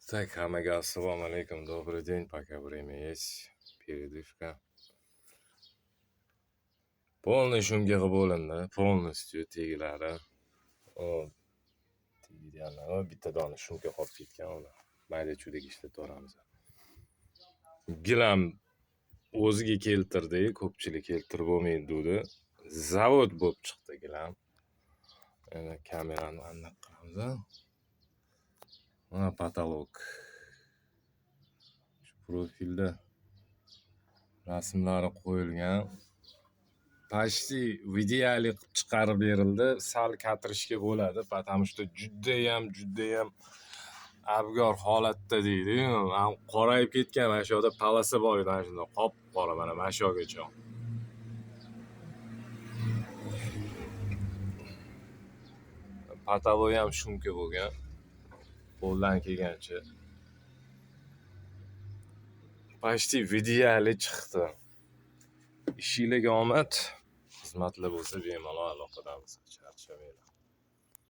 Так, хамага ассалому алейкум, добрый день, пока время есть, передышка. Полный shunga qilib bo'lindi, полностью teglari. O tegganlar, bitta dona shunga qolib ketgan uni. Mayda-chuyda ishlatib boramiz. Gilam o'ziga keltirdi, ko'pchilik keltirib bo'lmaydi dedi. Zavod bo'lib chiqdi gilam. Mana kamerani aniq qilamiz. Mana patolog. Shu profilda rasmlari qo'yilgan. Почти videoli qilib chiqarib berildi. Sal katirishga bo'ladi, потому что judayam abgor holatda deydi. Qorayib ketgan, mana shu yerda palasi bor edi, mana shunda qop-qora, mana shu yergacha. Patologi ham shunga bo'lgan. Qo'ldan kelgancha. Почти videoli chiqdi. Ishingizga omad. Xizmatlar bo'lsa bemalol aloqadamiz. Charchamanglar.